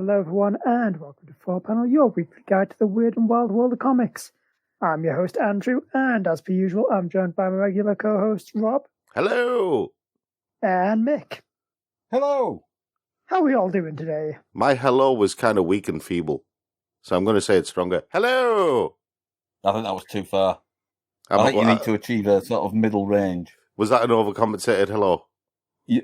Hello everyone, and welcome to 4Panel, your weekly guide to the weird and wild world of comics. I'm your host, Andrew, and as per usual, I'm joined by my regular co-host, Rob. Hello! And Mick. Hello! How are we all doing today? My hello was kind of weak and feeble, so I'm going to say it stronger. Hello! I think that was too far. I think you need to achieve a sort of middle range. Was that an overcompensated hello?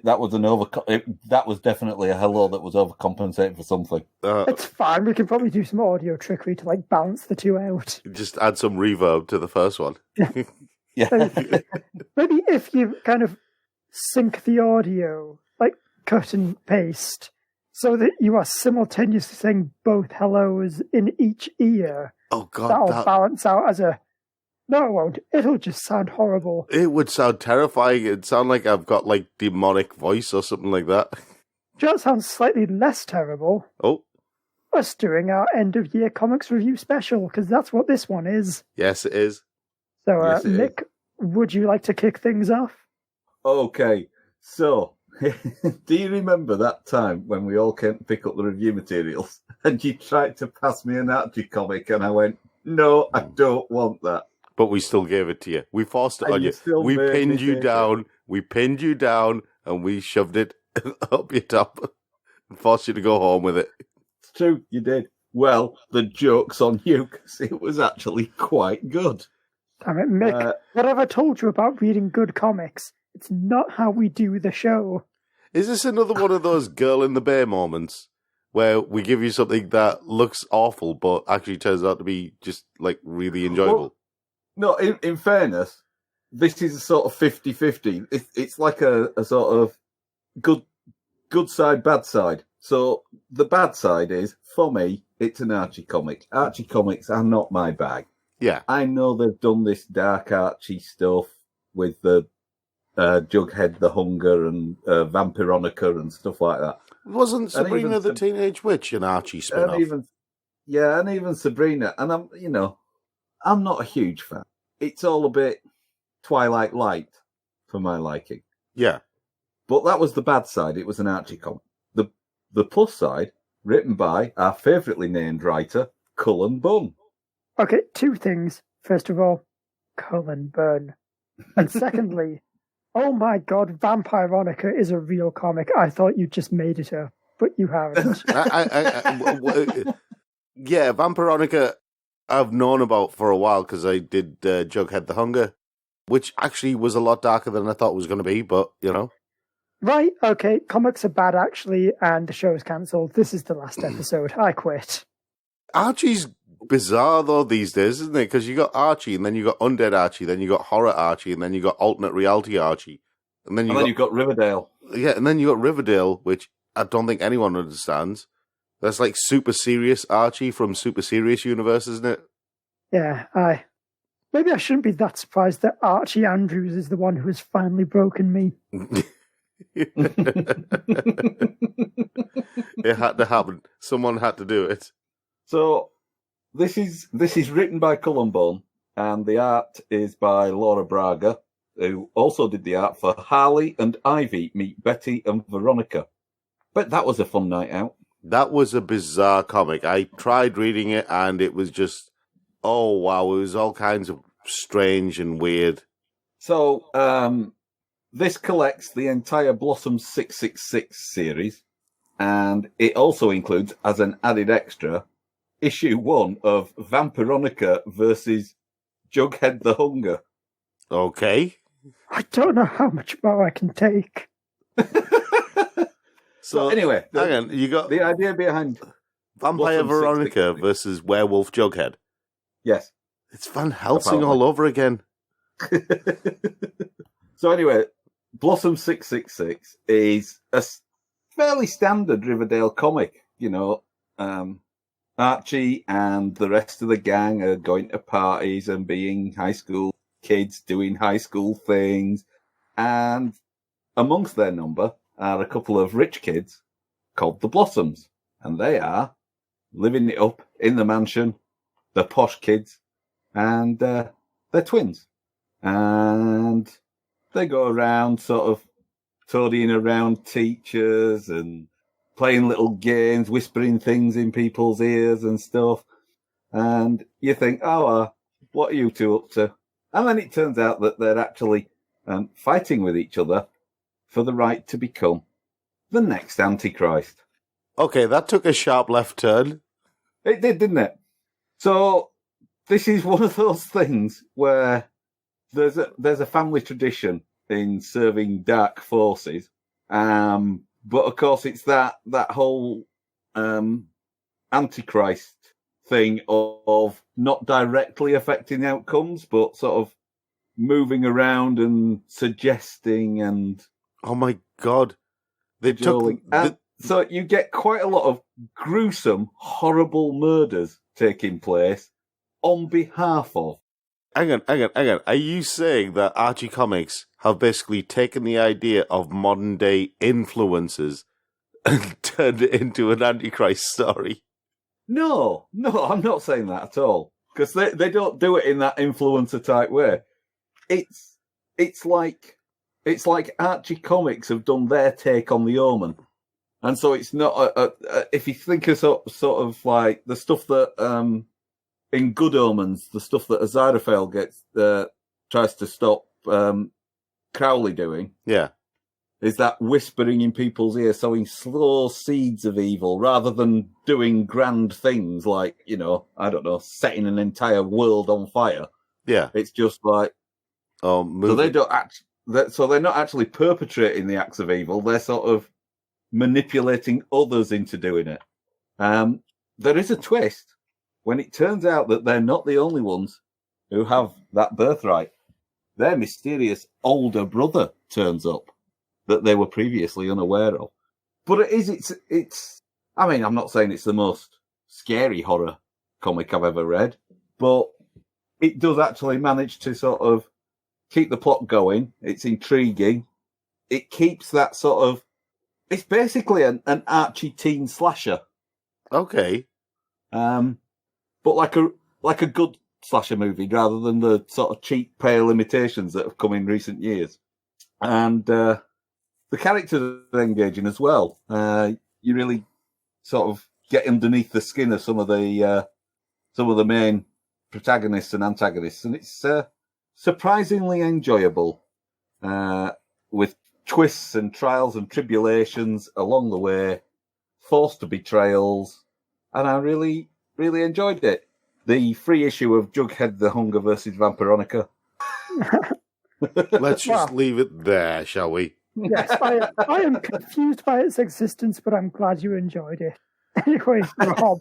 That was that was definitely a hello that was overcompensated for something. It's fine. We can probably do some audio trickery to balance the two out. Just add some reverb to the first one. Yeah. Maybe if you kind of sync the audio, cut and paste, so that you are simultaneously saying both hellos in each ear. Oh God, that'll balance out as a. No, it won't. It'll just sound horrible. It would sound terrifying. It'd sound like I've got demonic voice or something like that. Do you know what sounds slightly less terrible? Oh. Us doing our end of year comics review special, because that's what this one is. Yes, it is. So, Yes, Nick, would you like to kick things off? Okay, so, do you remember that time when we all came to pick up the review materials and you tried to pass me an Archie comic and I went, no, I don't want that. But we still gave it to you. We forced it on you. We pinned you down. We pinned you down, and we shoved it up your top and forced you to go home with it. It's true, you did. Well, the joke's on you, because it was actually quite good. Damn it, Mick. What have I told you about reading good comics? It's not how we do the show. Is this another one of those girl in the bay moments where we give you something that looks awful, but actually turns out to be just, really enjoyable? Well, no, in fairness, this is a sort of 50-50. It's like a sort of good side, bad side. So the bad side is, for me, it's an Archie comic. Archie comics are not my bag. Yeah. I know they've done this dark Archie stuff with the Jughead the Hunger and Vampironica and stuff like that. Wasn't Sabrina the Teenage Witch an Archie spin-off? And even Sabrina. And I'm not a huge fan. It's all a bit Twilight Light for my liking. Yeah. But that was the bad side. It was an Archie comic. The plus side, written by our favouritely named writer, Cullen Bunn. Okay, two things. First of all, Cullen Bunn. And secondly, oh my God, Vampironica is a real comic. I thought you just made it up, but you haven't. Yeah, Vampironica I've known about for a while because I did Jughead the Hunger, which actually was a lot darker than I thought it was going to be, but, Right, okay, comics are bad actually, and the show is cancelled. This is the last episode. I quit. Archie's bizarre, though, these days, isn't it? Because you got Archie, and then you got Undead Archie, then you got Horror Archie, and then you got Alternate Reality Archie. And then you've got Riverdale. Yeah, and then you got Riverdale, which I don't think anyone understands. That's like Super Serious Archie from Super Serious Universe, isn't it? Yeah, maybe I shouldn't be that surprised that Archie Andrews is the one who has finally broken me. It had to happen. Someone had to do it. So this is written by Cullen Bunn, and the art is by Laura Braga, who also did the art for Harley and Ivy Meet Betty and Veronica. But that was a fun night out. That was a bizarre comic. I tried reading it, and it was just, oh wow, it was all kinds of strange and weird. So, this collects the entire Blossom 666 series, and it also includes, as an added extra, issue 1 of Vampironica versus Jughead the Hunger. Okay. I don't know how much more I can take. So anyway, hang on, you got the idea behind Vampire Veronica versus Werewolf Jughead. Yes. It's Van Helsing all over again. So anyway, Blossom 666 is a fairly standard Riverdale comic. Archie and the rest of the gang are going to parties and being high school kids doing high school things. And amongst their number are a couple of rich kids called the Blossoms. And they are living it up in the mansion, the posh kids, and they're twins. And they go around sort of toadying around teachers and playing little games, whispering things in people's ears and stuff. And you think, what are you two up to? And then it turns out that they're actually fighting with each other for the right to become the next Antichrist. Okay, that took a sharp left turn. It did, didn't it? So this is one of those things where there's a family tradition in serving dark forces, but of course it's that whole Antichrist thing of not directly affecting outcomes, but sort of moving around and suggesting and oh my god, so you get quite a lot of gruesome, horrible murders taking place on behalf of. Hang on. Are you saying that Archie Comics have basically taken the idea of modern day influencers and turned it into an Antichrist story? No, I'm not saying that at all. Because they don't do it in that influencer type way. It's like Archie Comics have done their take on The Omen. And so it's not if you think of sort of like the stuff that in Good Omens, the stuff that Aziraphale tries to stop Crowley doing. Yeah. Is that whispering in people's ears, sowing slow seeds of evil, rather than doing grand things like, I don't know, setting an entire world on fire. Yeah. It's just like, so they don't so they're not actually perpetrating the acts of evil. They're sort of manipulating others into doing it. There is a twist when it turns out that they're not the only ones who have that birthright. Their mysterious older brother turns up that they were previously unaware of. But it's I mean, I'm not saying it's the most scary horror comic I've ever read, but it does actually manage to sort of keep the plot going. It's intriguing. It keeps that sort of, it's basically an Archie teen slasher. Okay. But like a good slasher movie rather than the sort of cheap, pale imitations that have come in recent years. And the characters are engaging as well. You really sort of get underneath the skin of some of the main protagonists and antagonists, and it's surprisingly enjoyable, with twists and trials and tribulations along the way, forced betrayals, and I really, really enjoyed it. The free issue of Jughead the Hunger versus Vampironica. Let's just leave it there, shall we? Yes, I am confused by its existence, but I'm glad you enjoyed it. Anyway, Rob,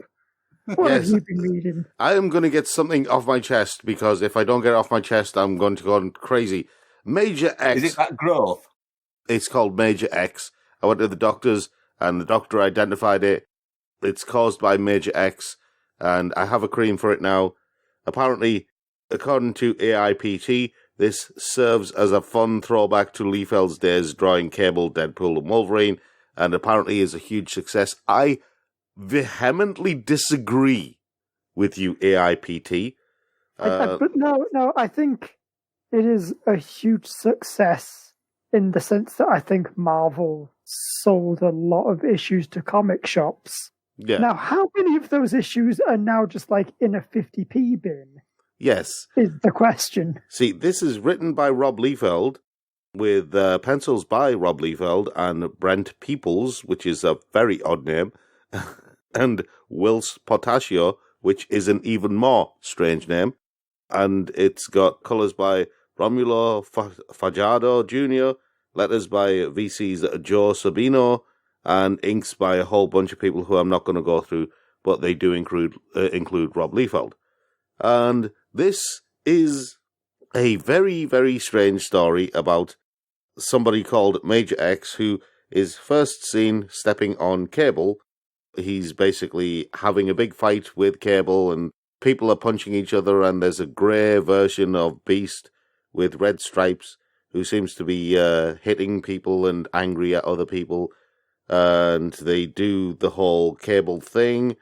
what have you been reading? I am going to get something off my chest, because if I don't get it off my chest, I'm going to go crazy. Major X. Is it that growth? It's called Major X. I went to the doctors, and the doctor identified it. It's caused by Major X, and I have a cream for it now. Apparently, according to AIPT, this serves as a fun throwback to Liefeld's days drawing Cable, Deadpool, and Wolverine, and apparently is a huge success. I vehemently disagree with you, AIPT. But no, I think it is a huge success in the sense that I think Marvel sold a lot of issues to comic shops. Yeah. Now, how many of those issues are now just like in a 50p bin? Yes. Is the question. See, this is written by Rob Liefeld, with pencils by Rob Liefeld and Brent Peoples, which is a very odd name, and Whilce Portacio, which is an even more strange name. And it's got colours by Romulo Fajardo Jr., letters by VC's Joe Sabino, and inks by a whole bunch of people who I'm not going to go through, but they do include Rob Liefeld. And this is a very, very strange story about somebody called Major X, who is first seen stepping on Cable. He's basically having a big fight with Cable, and people are punching each other, and there's a grey version of Beast with red stripes who seems to be hitting people and angry at other people, and they do the whole Cable thing,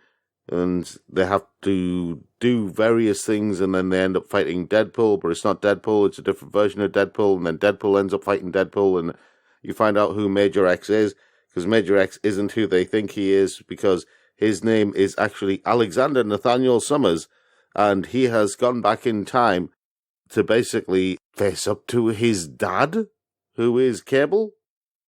and they have to do various things, and then they end up fighting Deadpool, but it's not Deadpool, it's a different version of Deadpool, and then Deadpool ends up fighting Deadpool, and you find out who Major X is. because Major X isn't who they think he is, because his name is actually Alexander Nathaniel Summers, and he has gone back in time to basically face up to his dad, who is Cable.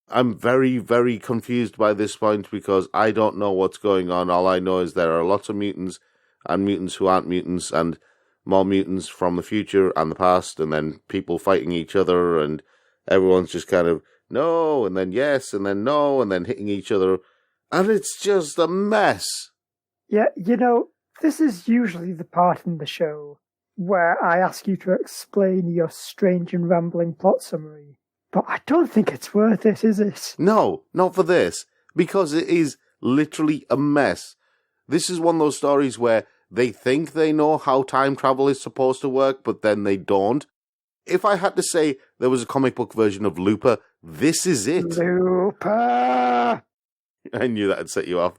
I'm very, very confused by this point because I don't know what's going on. All I know is there are lots of mutants and mutants who aren't mutants and more mutants from the future and the past, and then people fighting each other, and everyone's just kind of no, and then yes, and then no, and then hitting each other. And it's just a mess. Yeah, this is usually the part in the show where I ask you to explain your strange and rambling plot summary. But I don't think it's worth it, is it? No, not for this, because it is literally a mess. This is one of those stories where they think they know how time travel is supposed to work, but then they don't. If I had to say there was a comic book version of Looper, this is it. Looper! I knew that would set you off.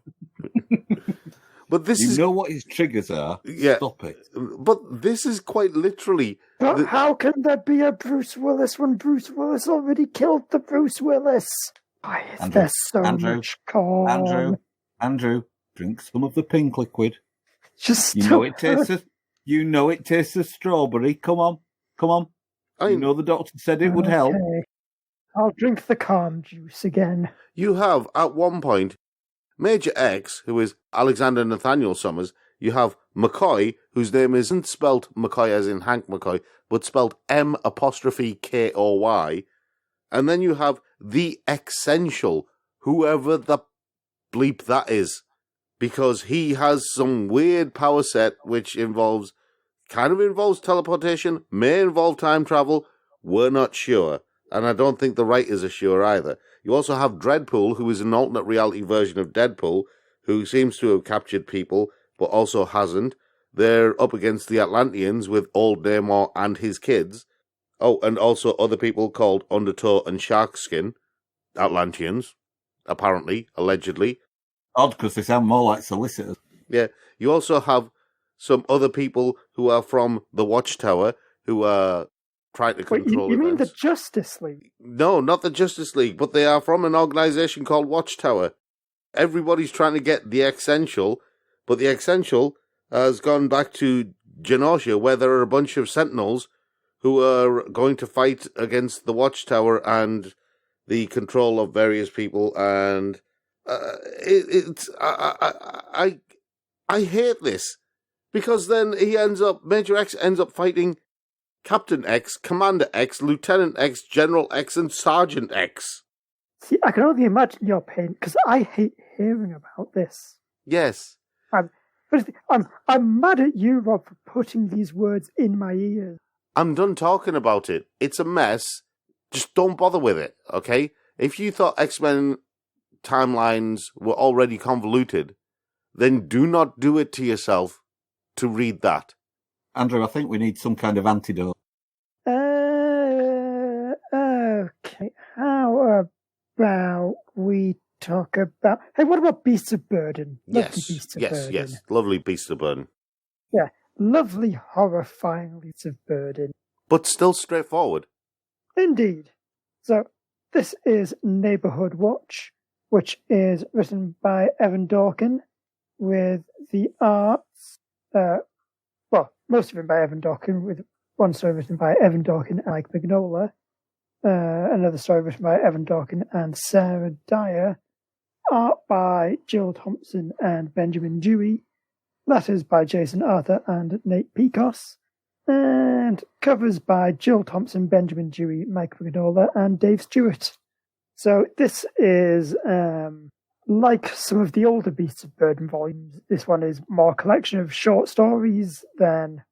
But this is... You know what his triggers are? Yeah. Stop it. But this is quite literally... But how can there be a Bruce Willis when Bruce Willis already killed the Bruce Willis? Why is there so much corn? Andrew, drink some of the pink liquid. Just You know it tastes of strawberry. Come on. You know the doctor said it would help. I'll drink the corn juice again. You have, at one point, Major X, who is Alexander Nathaniel Summers. You have McCoy, whose name isn't spelt McCoy as in Hank McCoy, but spelt M''Koy. And then you have the Essential, whoever the bleep that is. Because he has some weird power set which involves teleportation, may involve time travel. We're not sure. And I don't think the writers are sure either. You also have Dreadpool, who is an alternate reality version of Deadpool, who seems to have captured people, but also hasn't. They're up against the Atlanteans with Old Namor and his kids. Oh, and also other people called Undertow and Sharkskin. Atlanteans, apparently, allegedly. Odd, because they sound more like solicitors. Yeah. You also have some other people who are from the Watchtower, who are trying to control you mean the events. Justice League? No, not the Justice League, but they are from an organization called Watchtower. Everybody's trying to get the Essential, but the Essential has gone back to Genosha, where there are a bunch of Sentinels who are going to fight against the Watchtower and the control of various people, and I hate this, because then Major X ends up fighting Captain X, Commander X, Lieutenant X, General X, and Sergeant X. See, I can only imagine your pain, because I hate hearing about this. Yes. I'm mad at you, Rob, for putting these words in my ears. I'm done talking about it. It's a mess. Just don't bother with it, okay? If you thought X-Men timelines were already convoluted, then do not do it to yourself to read that. Andrew, I think we need some kind of antidote. Okay. How about we talk about... Hey, what about Beasts of Burden? Yes. Lovely Beasts of Burden. Yeah. Lovely, horrifying Beasts of Burden. But still straightforward. Indeed. So, this is Neighborhood Watch, which is written by Evan Dorkin, with the arts... most written by Evan Dorkin, with one story written by Evan Dorkin and Mike Mignola, another story written by Evan Dorkin and Sarah Dyer, art by Jill Thompson and Benjamin Dewey, letters by Jason Arthur and Nate Pecos, and covers by Jill Thompson, Benjamin Dewey, Mike Mignola, and Dave Stewart. So this is... like some of the older Beasts of Burden volumes, this one is more a collection of short stories than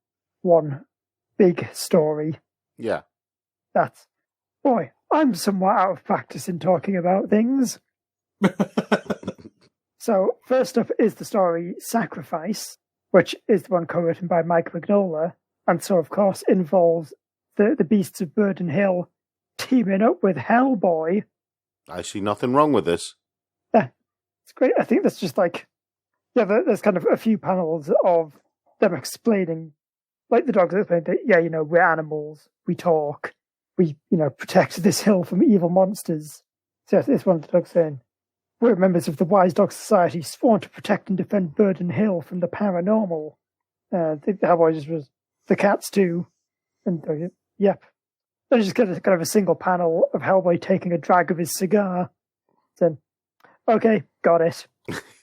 one big story. Yeah. Boy, I'm somewhat out of practice in talking about things. So, first up is the story Sacrifice, which is the one co-written by Mike Mignola, and so, of course, involves the Beasts of Burden Hill teaming up with Hellboy. I see nothing wrong with this. It's great. I think that's just there's kind of a few panels of them explaining, like the dogs explain that, we're animals, we talk, we, protect this hill from evil monsters. So it's one of the dogs saying, We're members of the Wise Dog Society, sworn to protect and defend Burden Hill from the paranormal. The Hellboy was the cats too. And yep. There's just kind of a single panel of Hellboy taking a drag of his cigar. Then, okay, got it.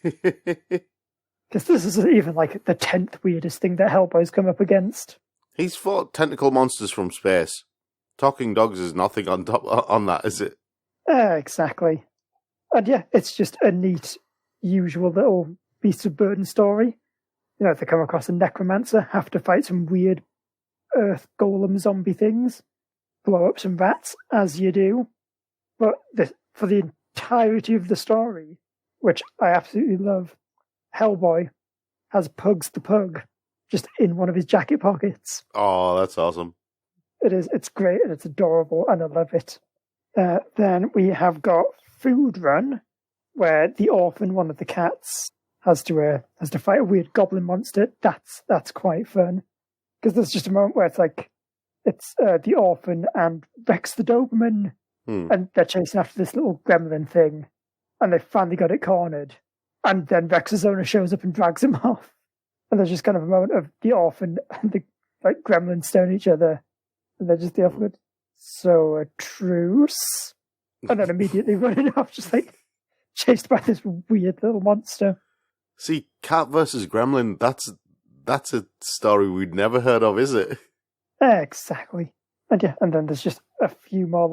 Because this isn't even like the 10th weirdest thing that Hellboy's come up against. He's fought tentacle monsters from space. Talking dogs is nothing on that, is it? Exactly. And yeah, it's just a neat, usual little Beasts of Burden story. They come across a necromancer, have to fight some weird earth golem zombie things, blow up some rats, as you do. But for the entirety of the story, which I absolutely love, Hellboy has Pugs the Pug just in one of his jacket pockets. Oh, that's awesome. It is. It's great and it's adorable and I love it. Then we have got Food Run, where the orphan, one of the cats, has to fight a weird goblin monster. That's quite fun. Because there's just a moment where it's the orphan and Rex the Doberman, and they're chasing after this little gremlin thing, and they finally got it cornered. And then Rex's owner shows up and drags him off. And there's just kind of a moment of the orphan and the gremlin staring at each other, and they're just the orphan, so a truce, and then immediately running off, just chased by this weird little monster. See, cat versus gremlin, that's a story we'd never heard of, is it? Exactly. And yeah, and then there's just a few more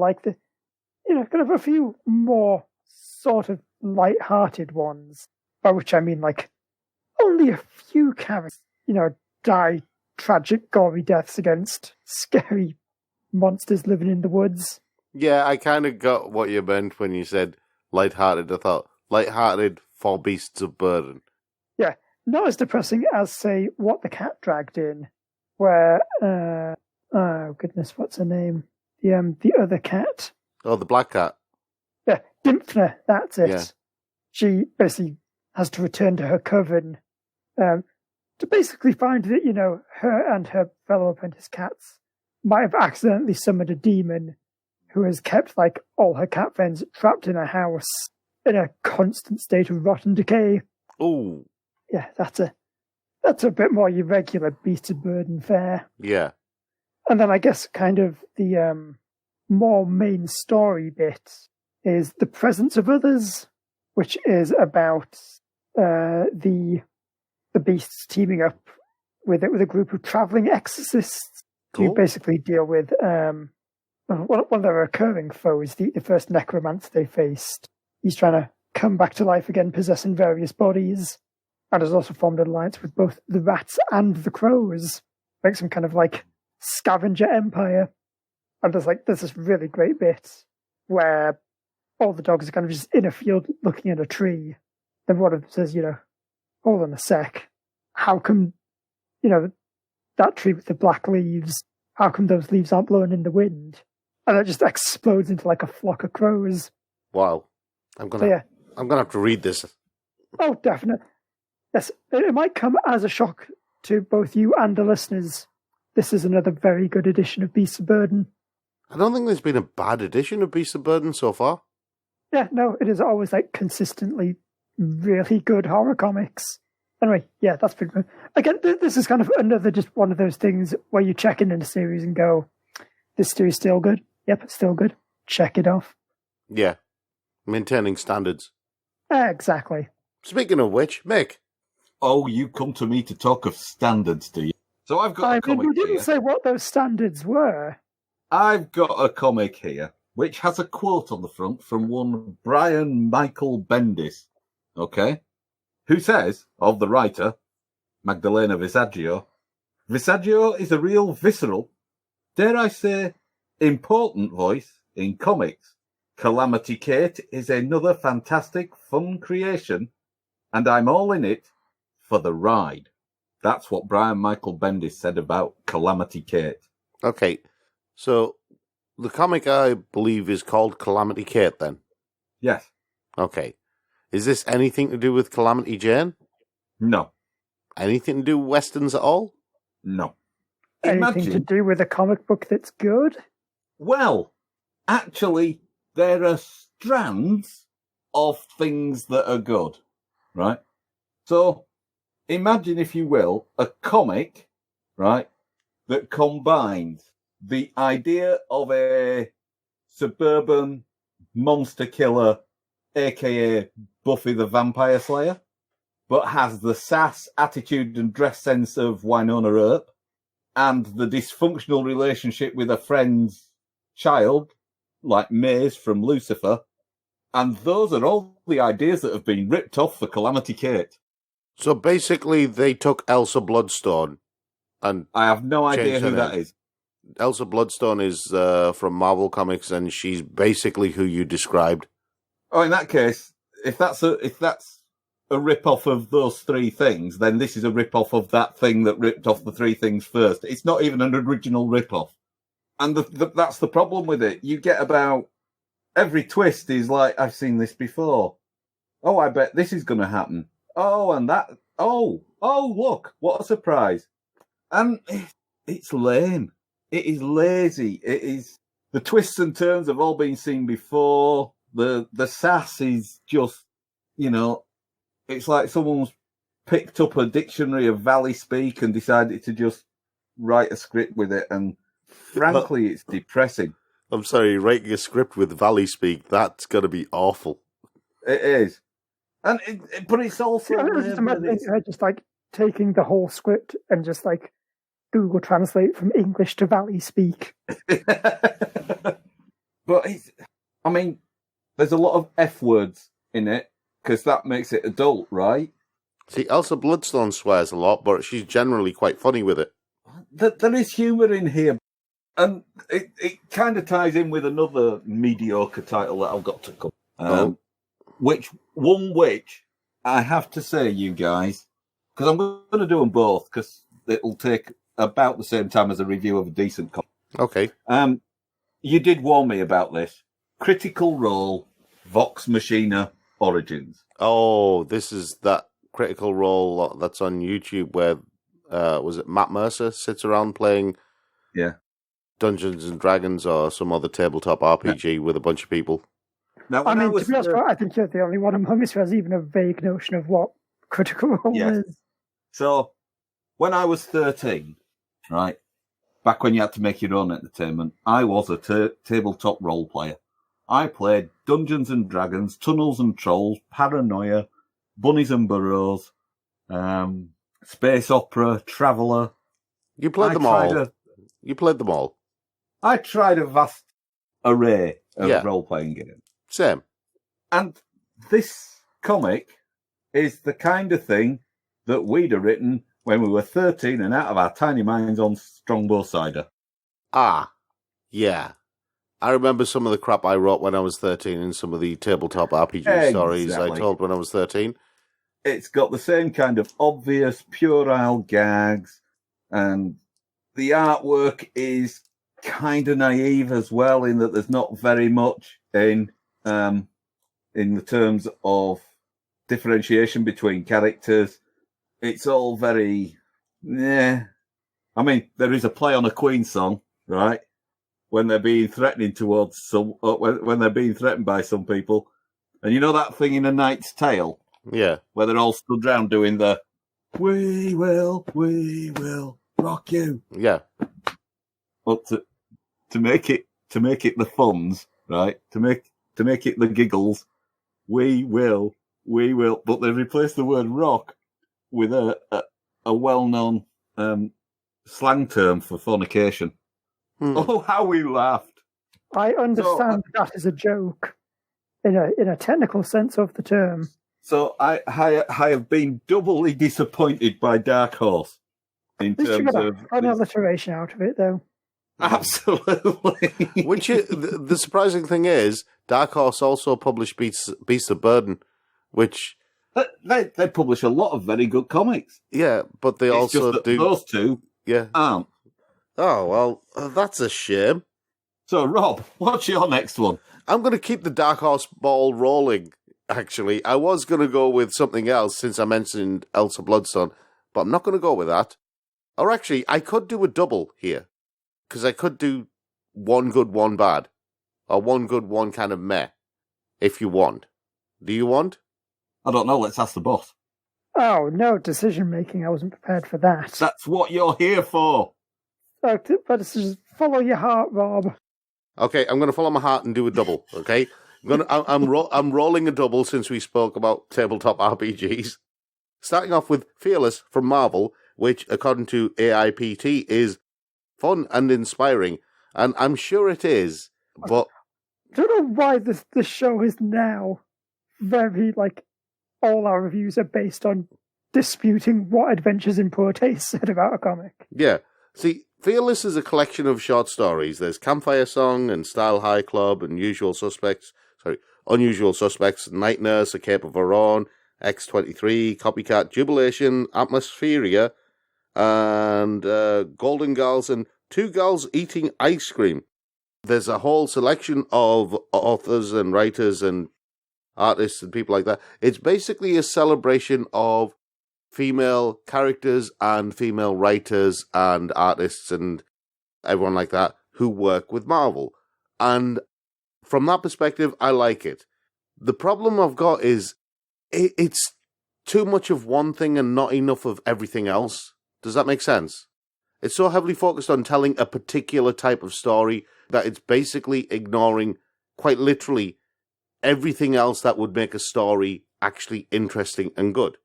kind of a few more sort of light-hearted ones, by which I mean only a few characters, die tragic, gory deaths against scary monsters living in the woods. Yeah, I kind of got what you meant when you said light-hearted. I thought, light-hearted for Beasts of Burden. Yeah, not as depressing as, say, What the Cat Dragged In, where, oh goodness, what's her name? The other cat. Oh, the black cat. Yeah, Dimphna, that's it. Yeah. She basically has to return to her coven, to basically find that, her and her fellow apprentice cats might have accidentally summoned a demon who has kept, all her cat friends trapped in a house in a constant state of rotten decay. Ooh. Yeah, that's a bit more your regular Beast of Burden fare. Yeah. And then I guess kind of the more main story bit is The Presence of Others, which is about the beasts teaming up with a group of traveling exorcists to basically deal with one of their recurring foes, the first necromancer they faced. He's trying to come back to life again, possessing various bodies, and has also formed an alliance with both the rats and the crows, like some kind of scavenger empire. And there's this really great bit where all the dogs are kind of just in a field looking at a tree. Then one of them says, hold on a sec, how come, that tree with the black leaves, how come those leaves aren't blowing in the wind? And it just explodes into a flock of crows. Wow. I'm gonna have to read this. Oh, definitely. Yes, it might come as a shock to both you and the listeners. This is another very good edition of Beasts of Burden. I don't think there's been a bad edition of Beasts of Burden so far. Yeah, no, it is always consistently really good horror comics. Anyway, yeah, that's pretty much. Again, this is kind of another just one of those things where you check in a series and go, this series still good? Yep, it's still good. Check it off. Yeah. Maintaining standards. Exactly. Speaking of which, Mick. Oh, you come to me to talk of standards, do you? So I've got a comic you didn't here. say what those standards were. I've got a comic here, which has a quote on the front from one Brian Michael Bendis, okay? Who says, of the writer, Magdalena Visaggio, Visaggio is a real visceral, dare I say, important voice in comics. Calamity Kate is another fantastic, fun creation, and I'm all in it for the ride. That's what Brian Michael Bendis said about Calamity Kate. Okay, so the comic I believe is called Calamity Kate then? Yes. Okay. Is this anything to do with Calamity Jane? No. Anything to do with Westerns at all? No. Anything to do with a comic book that's good? Well, actually, there are strands of things that are good, right? So imagine, if you will, a comic, right, that combines the idea of a suburban monster killer, aka Buffy the Vampire Slayer, but has the sass, attitude and dress sense of Winona Earp, and the dysfunctional relationship with a friend's child, like Maze from Lucifer. And those are all the ideas that have been ripped off for Calamity Kate. So basically, they took Elsa Bloodstone and I have no idea changed her who that name. is. Elsa Bloodstone is from Marvel Comics, and she's basically who you described. Oh, in that case, if that's a rip-off of those three things, then this is a rip-off of that thing that ripped off the three things first. It's not even an original rip-off. And that's the problem with it. You get about... Every twist is like, I've seen this before. Oh, I bet this is going to happen. Oh, and that... Oh, look, what a surprise. And it's lame. It is lazy. It is... The twists and turns have all been seen before. The sass is just, you know... It's like someone's picked up a dictionary of Valley Speak and decided to just write a script with it. And frankly, it's depressing. I'm sorry, writing a script with Valley Speak, that's going to be awful. It is. And but it's also... I just imagine her just like taking the whole script and just like Google Translate from English to Valley Speak. But it's... I mean, there's a lot of F words in it, because that makes it adult, right? See, Elsa Bloodstone swears a lot, but she's generally quite funny with it. There is humour in here. And it kind of ties in with another mediocre title that I've got to come. Which I have to say, you guys, because I'm going to do them both, because it'll take about the same time as a review of a decent comic. Okay. You did warn me about this. Critical Role, Vox Machina Origins. Oh, this is that Critical Role that's on YouTube where, was it Matt Mercer sits around playing... Yeah. Dungeons and Dragons or some other tabletop RPG with a bunch of people. Now, I mean, to be honest, I think you're the only one among us who has even a vague notion of what Critical Role is. So, when I was 13, right, back when you had to make your own entertainment, I was a tabletop role player. I played Dungeons and Dragons, Tunnels and Trolls, Paranoia, Bunnies and Burrows, Space Opera, Traveller. You played them all. You played them all. I tried a vast array of role-playing games. Same. And this comic is the kind of thing that we'd have written when we were 13 and out of our tiny minds on Strongbow Cider. Ah, yeah. I remember some of the crap I wrote when I was 13 and some of the tabletop RPG stories I told when I was 13. It's got the same kind of obvious, puerile gags, and the artwork is kind of naive as well, in that there's not very much in the terms of differentiation between characters. It's all very, I mean, there is a play on a Queen song, right? When they're being threatening towards when they're being threatened by some people, and you know that thing in A Knight's Tale, yeah, where they're all stood round doing the "We will rock you." Yeah. But to make it the funs, right? To make it the giggles, we will. But they replace the word rock with a well-known slang term for fornication. Oh, how we laughed! I understand that is a joke in a technical sense of the term. So I have been doubly disappointed by Dark Horse in terms of an alliteration out of it, though. Absolutely. Which the surprising thing is, Dark Horse also published Beasts of Burden, which they publish a lot of very good comics. Yeah, but they also do those two. Yeah. Aren't. Oh well, that's a shame. So, Rob, what's your next one? I'm going to keep the Dark Horse ball rolling. Actually, I was going to go with something else since I mentioned Elsa Bloodstone, but I'm not going to go with that. Or actually, I could do a double here. Because I could do one good, one bad. Or one good, one kind of meh. If you want. Do you want? I don't know. Let's ask the boss. Oh, no, decision making. I wasn't prepared for that. That's what you're here for. But it's just follow your heart, Rob. Okay, I'm going to follow my heart and do a double, okay? I'm rolling a double since we spoke about tabletop RPGs. Starting off with Fearless from Marvel, which, according to AIPT, is fun and inspiring. And I'm sure it is, but... I don't know why this show is now very, all our reviews are based on disputing what Adventures in Poor Taste said about a comic. Yeah. See, Fearless is a collection of short stories. There's Campfire Song and Style High Club and Unusual Suspects, Night Nurse, A Cape of Her Own, X-23, Copycat, Jubilation, Atmospheria, and Golden Girls and Two Girls Eating Ice Cream. There's a whole selection of authors and writers and artists and people like that. It's basically a celebration of female characters and female writers and artists and everyone like that who work with Marvel. And from that perspective, I like it. The problem I've got is it's too much of one thing and not enough of everything else. Does that make sense? It's so heavily focused on telling a particular type of story that it's basically ignoring, quite literally, everything else that would make a story actually interesting and good.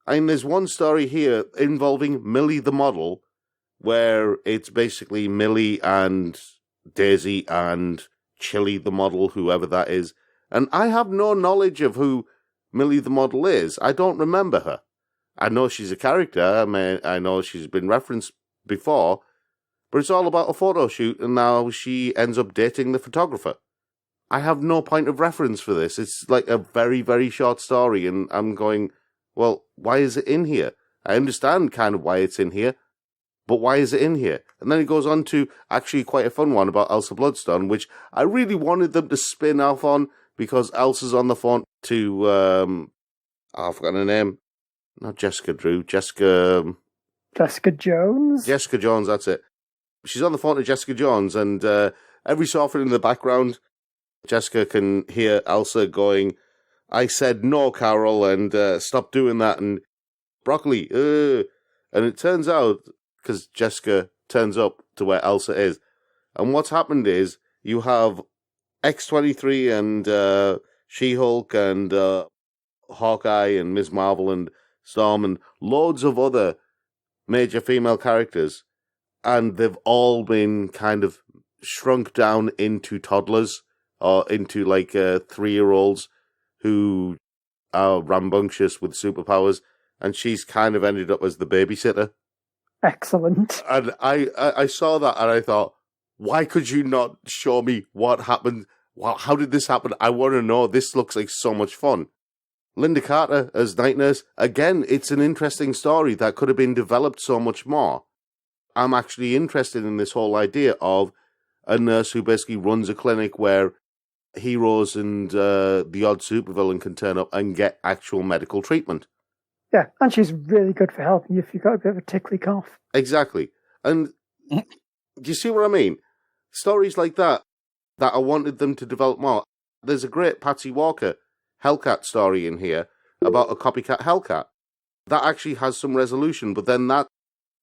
I mean, there's one story here involving Millie the model, where it's basically Millie and Daisy and Chili the model, whoever that is. And I have no knowledge of who Millie the model is. I don't remember her. I know she's a character. I know she's been referenced before. But it's all about a photo shoot, and now she ends up dating the photographer. I have no point of reference for this. It's like a very, very short story, and I'm going, well, why is it in here? I understand kind of why it's in here, but why is it in here? And then it goes on to actually quite a fun one about Elsa Bloodstone, which I really wanted them to spin off on, because Elsa's on the phone to, I've forgotten her name. Not Jessica Drew, Jessica Jones? Jessica Jones, that's it. She's on the phone to Jessica Jones, and every so often in the background, Jessica can hear Elsa going, I said no, Carol, and stop doing that, and broccoli, And it turns out, because Jessica turns up to where Elsa is, and what's happened is, you have X-23 and She-Hulk and Hawkeye and Ms. Marvel and Storm and loads of other major female characters, and they've all been kind of shrunk down into toddlers or into 3-year-olds who are rambunctious with superpowers, and she's kind of ended up as the babysitter. Excellent. And I saw that and I thought, why could you not show me what happened? Well, how did this happen? I want to know. This looks like so much fun. Linda Carter as Night Nurse, again, it's an interesting story that could have been developed so much more. I'm actually interested in this whole idea of a nurse who basically runs a clinic where heroes and the odd supervillain can turn up and get actual medical treatment. Yeah, and she's really good for helping you if you've got a bit of a tickly cough. Exactly. And do you see what I mean? Stories like that I wanted them to develop more. There's a great Patsy Walker Hellcat story in here about a copycat Hellcat. That actually has some resolution, but then that,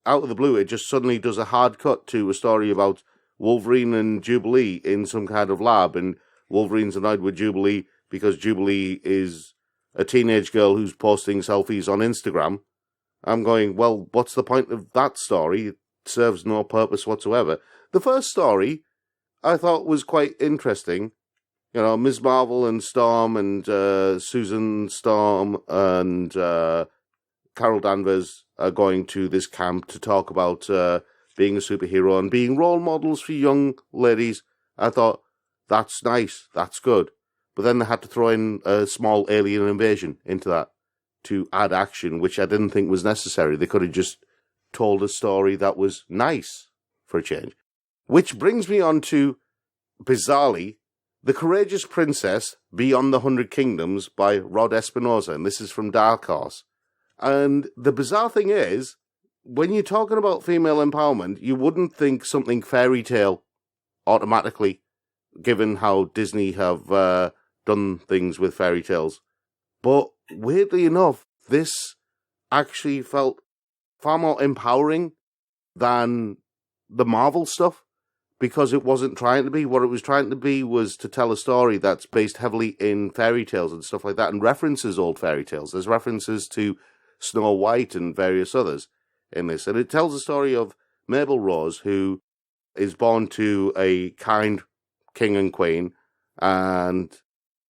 out of the blue, it just suddenly does a hard cut to a story about Wolverine and Jubilee in some kind of lab, and Wolverine's annoyed with Jubilee because Jubilee is a teenage girl who's posting selfies on Instagram. I'm going, well, what's the point of that story? It serves no purpose whatsoever. The first story I thought was quite interesting. You know, Ms. Marvel and Storm and Susan Storm and Carol Danvers are going to this camp to talk about being a superhero and being role models for young ladies. I thought, that's nice, that's good. But then they had to throw in a small alien invasion into that to add action, which I didn't think was necessary. They could have just told a story that was nice for a change. Which brings me on to, bizarrely, The Courageous Princess Beyond the 100 Kingdoms by Rod Espinosa, and this is from Dark Horse. And the bizarre thing is, when you're talking about female empowerment, you wouldn't think something fairy tale automatically, given how Disney have done things with fairy tales But weirdly enough, this actually felt far more empowering than the Marvel stuff, because it wasn't trying to be. What it was trying to be was to tell a story that's based heavily in fairy tales and stuff like that, and references old fairy tales. There's references to Snow White and various others in this. And it tells the story of Mabel Rose, who is born to a kind king and queen, and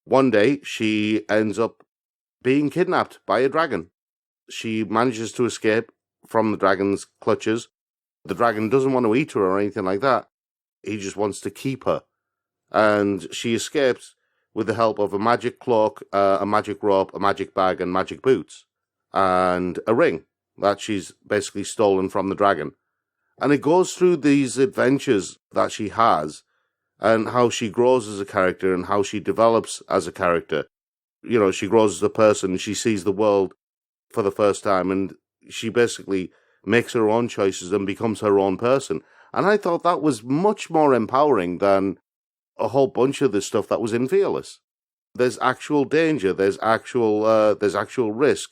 one day she ends up being kidnapped by a dragon. She manages to escape from the dragon's clutches. The dragon doesn't want to eat her or anything like that. He just wants to keep her. And she escapes with the help of a magic cloak, a magic rope, a magic bag, and magic boots, and a ring that she's basically stolen from the dragon. And it goes through these adventures that she has, and how she grows as a character, and how she develops as a character. You know, she grows as a person, she sees the world for the first time, and she basically makes her own choices and becomes her own person. And I thought that was much more empowering than a whole bunch of the stuff that was in Fearless. There's actual danger, there's actual risk,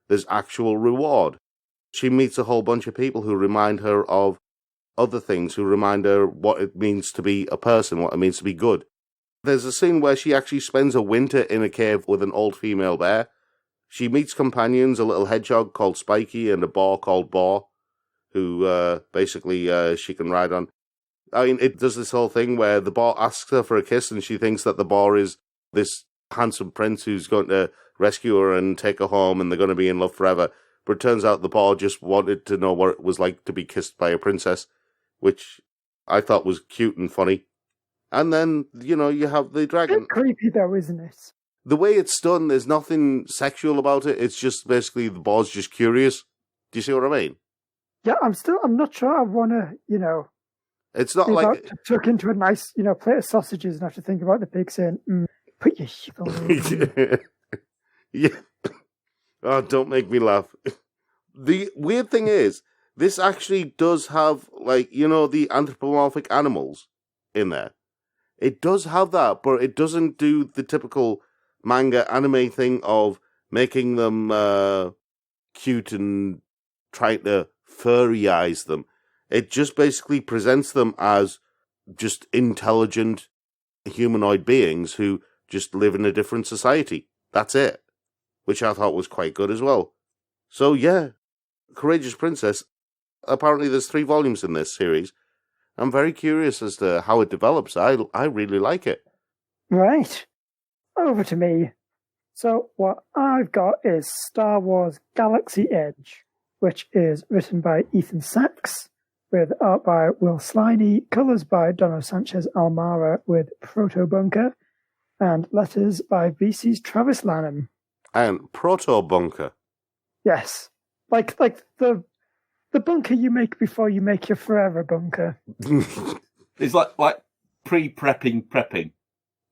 there's actual reward. She meets a whole bunch of people who remind her of other things, who remind her what it means to be a person, what it means to be good. There's a scene where she actually spends a winter in a cave with an old female bear. She meets companions, a little hedgehog called Spiky and a boar called Boar, who basically she can ride on. I mean, it does this whole thing where the boar asks her for a kiss, and she thinks that the boar is this handsome prince who's going to rescue her and take her home, and they're going to be in love forever. But it turns out the boar just wanted to know what it was like to be kissed by a princess, which I thought was cute and funny. And then, you know, you have the dragon. It's creepy though, isn't it? The way it's done, there's nothing sexual about it. It's just basically the boar's just curious. Do you see what I mean? Yeah, I'm not sure I want to, It's not be like... about to tuck into a nice, plate of sausages and have to think about the pig saying, put your shit away. Yeah. Oh, don't make me laugh. The weird thing is, this actually does have, the anthropomorphic animals in there. It does have that, but it doesn't do the typical manga anime thing of making them cute and trying to furryize them. It just basically presents them as just intelligent humanoid beings who just live in a different society. That's it. Which I thought was quite good as well. So yeah, Courageous Princess. Apparently there's 3 volumes in this series. I'm very curious as to how it develops. I really like it. Right. Over to me. So what I've got is Star Wars Galaxy Edge, which is written by Ethan Sachs, with art by Will Sliney, colours by Dono Sanchez Almara with Proto Bunker, and letters by VC's Travis Lanham. And Proto Bunker. Yes. Like the bunker you make before you make your forever bunker. It's like prepping.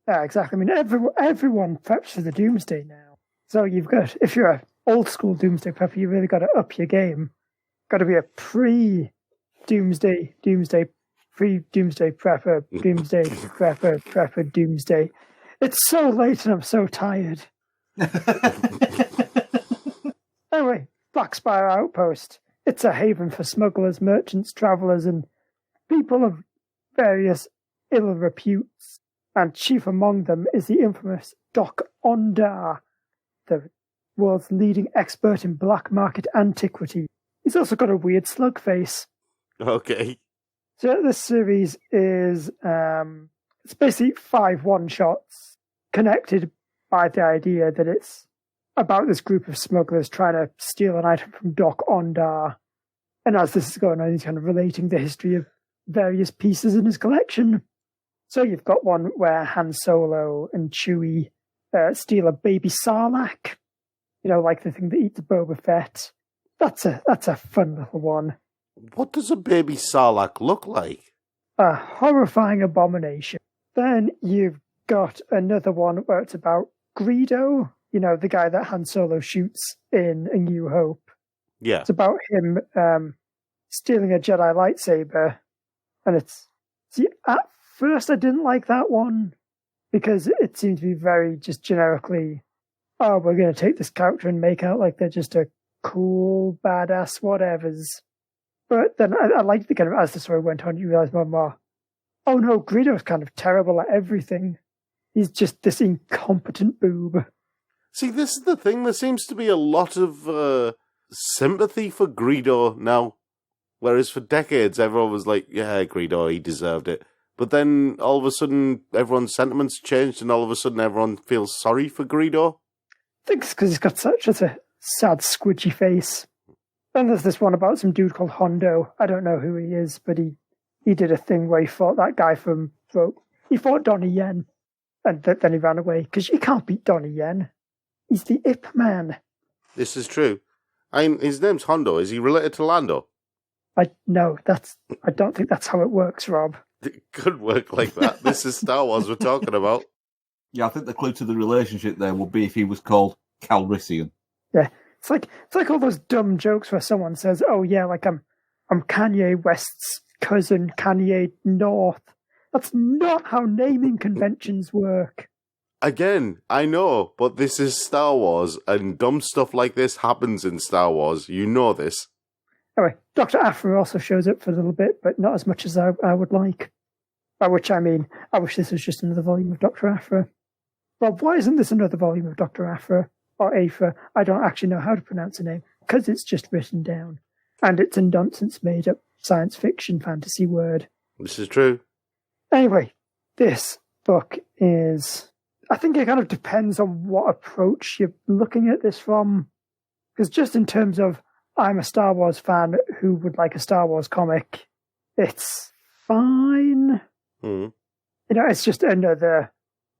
Yeah, exactly. I mean, everyone preps for the Doomsday now. So you've got, if you're an old school Doomsday prepper, you really got to up your game. Got to be a pre-Doomsday, pre-Doomsday prepper, Doomsday prepper, Doomsday. It's so late and I'm so tired. Anyway, Black Spire Outpost. It's a haven for smugglers, merchants, travellers, and people of various ill reputes. And chief among them is the infamous Doc Ondar, the world's leading expert in black market antiquity. He's also got a weird slug face. Okay. So this series is it's basically 5 one-shots connected by the idea that it's about this group of smugglers trying to steal an item from Doc Ondar. And as this is going on, he's kind of relating the history of various pieces in his collection. So you've got one where Han Solo and Chewie steal a baby Sarlacc, like the thing that eats Boba Fett. That's a fun little one. What does a baby Sarlacc look like? A horrifying abomination. Then you've got another one where it's about Greedo, the guy that Han Solo shoots in A New Hope. Yeah. It's about him stealing a Jedi lightsaber. And at first I didn't like that one because it seemed to be very just generically oh, we're going to take this character and make out like they're just a cool, badass whatevers. But then I liked the kind of, as the story went on, you realise more and more, oh no, Greedo's kind of terrible at everything. He's just this incompetent boob. See, this is the thing. There seems to be a lot of sympathy for Greedo now. Whereas for decades, everyone was like, yeah, Greedo, he deserved it. But then all of a sudden, everyone's sentiments changed, and all of a sudden, everyone feels sorry for Greedo. I think it's because he's got such a sad, squidgy face. Then there's this one about some dude called Hondo. I don't know who he is, but he did a thing where he fought that guy from... He fought Donnie Yen, and then he ran away, because you can't beat Donnie Yen. He's the Ip Man. This is true. His name's Hondo. Is he related to Lando? I don't think that's how it works, Rob. It could work like that. This is Star Wars we're talking about. Yeah, I think the clue to the relationship there would be if he was called Calrissian. Yeah, it's like all those dumb jokes where someone says, "Oh yeah, like I'm Kanye West's cousin, Kanye North." That's not how naming conventions work. Again, I know, but this is Star Wars, and dumb stuff like this happens in Star Wars. You know this. Anyway, Dr. Aphra also shows up for a little bit, but not as much as I would like. By which I mean, I wish this was just another volume of Dr. Aphra. Rob, why isn't this another volume of Dr. Aphra? Or Aphra? I don't actually know how to pronounce her name, because it's just written down. And it's a nonsense made-up science fiction fantasy word. This is true. Anyway, this book is... I think it kind of depends on what approach you're looking at this from. Because just in terms of, I'm a Star Wars fan who would like a Star Wars comic, it's fine. Mm. You know, it's just another,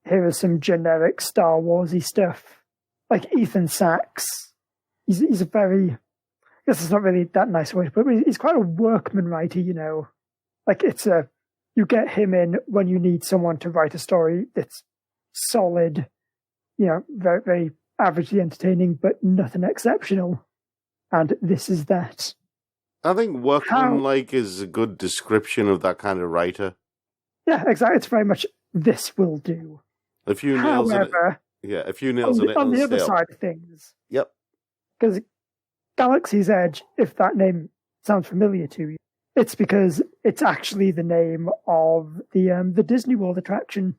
here is some generic Star Warsy stuff. Like Ethan Sachs, he's a very, I guess it's not really that nice way, but he's quite a workman writer, you know. Like you get him in when you need someone to write a story that's solid, you know, very, very averagely entertaining, but nothing exceptional. And this is that. I think workmanlike is a good description of that kind of writer. Yeah, exactly. It's very much, this will do. A few nails in it. Yeah, a few nails in it. On the other side of things. Yep. Because Galaxy's Edge, if that name sounds familiar to you, it's because it's actually the name of the Disney World attraction.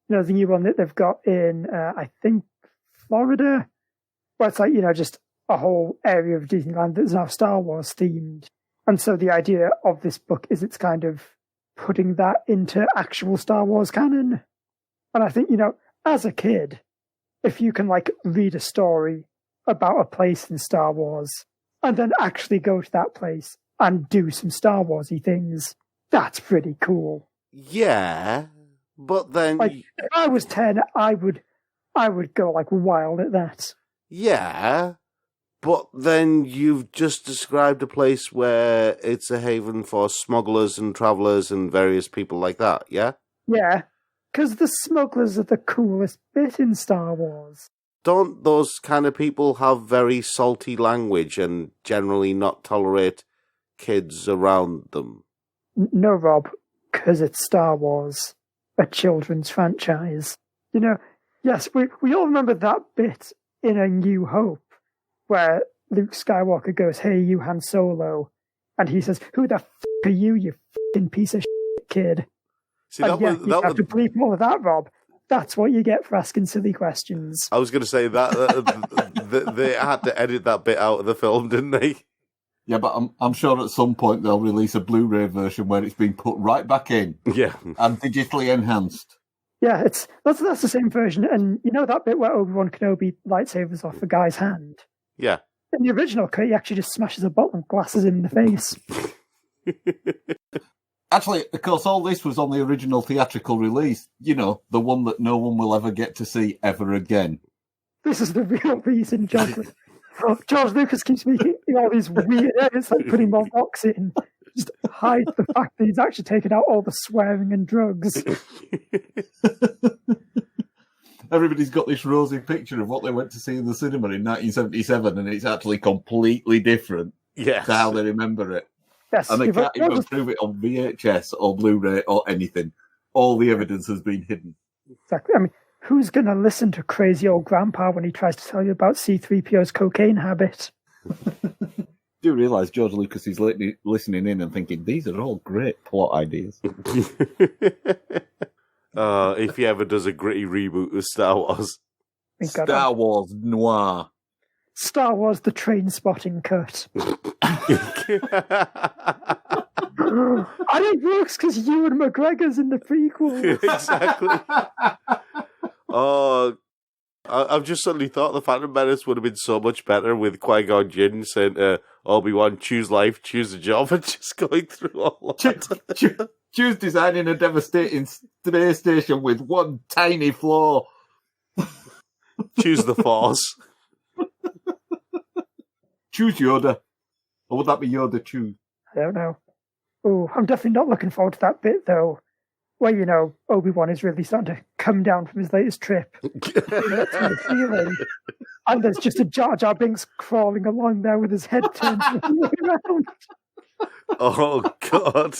You know, the new one that they've got in, I think, Florida. Where it's like, you know, just a whole area of Disneyland that's now Star Wars themed. And so the idea of this book is it's kind of putting that into actual Star Wars canon. And I think, you know, as a kid, if you can like read a story about a place in Star Wars and then actually go to that place and do some Star Warsy things, that's pretty cool. Yeah, but then like, if I was 10, I would go like wild at that. Yeah, but then you've just described a place where it's a haven for smugglers and travellers and various people like that, yeah? Yeah, because the smugglers are the coolest bit in Star Wars. Don't those kind of people have very salty language and generally not tolerate kids around them? No, Rob, because it's Star Wars, a children's franchise. You know, yes, we all remember that bit in A New Hope, where Luke Skywalker goes, "Hey, you Han Solo," and he says, "Who the f*** are you, you f***ing piece of shit kid?" See, you have to bleep all of that, Rob. That's what you get for asking silly questions. I was going to say that they had to edit that bit out of the film, didn't they? Yeah, but I'm sure at some point they'll release a Blu-ray version where it's been put right back in. Yeah. And digitally enhanced. Yeah, that's the same version. And you know that bit where Obi-Wan Kenobi lightsabers off a guy's hand? Yeah. In the original cut, he actually just smashes a bottle and glasses him in the face. Actually, of course, all this was on the original theatrical release. You know, the one that no one will ever get to see ever again. This is the real reason, George Lucas keeps making all these weird edits, like putting more rocks in. Just hide the fact that he's actually taken out all the swearing and drugs. Everybody's got this rosy picture of what they went to see in the cinema in 1977, and it's actually completely different to how they remember it. Yes, and they can't even prove it on VHS or Blu-ray or anything. All the evidence has been hidden. Exactly. I mean, who's going to listen to crazy old grandpa when he tries to tell you about C-3PO's cocaine habit? Do realise George Lucas is listening in and thinking, these are all great plot ideas. If he ever does a gritty reboot of Star Wars. Star Wars Noir. Star Wars, the train spotting cut. And it works because Ewan McGregor's in the prequel. Exactly. Oh, I've just suddenly thought the Phantom Menace would have been so much better with Qui-Gon Jinn saying to Obi-Wan, choose life, choose a job, and just going through all that. Choose designing a devastating space station with one tiny flaw. Choose the Force. Choose Yoda. Or would that be Yoda choose? I don't know. Oh, I'm definitely not looking forward to that bit, though. Where, you know, Obi-Wan is really starting to come down from his latest trip. That's my feeling. And there's just a Jar Jar Binks crawling along there with his head turned around. Oh God!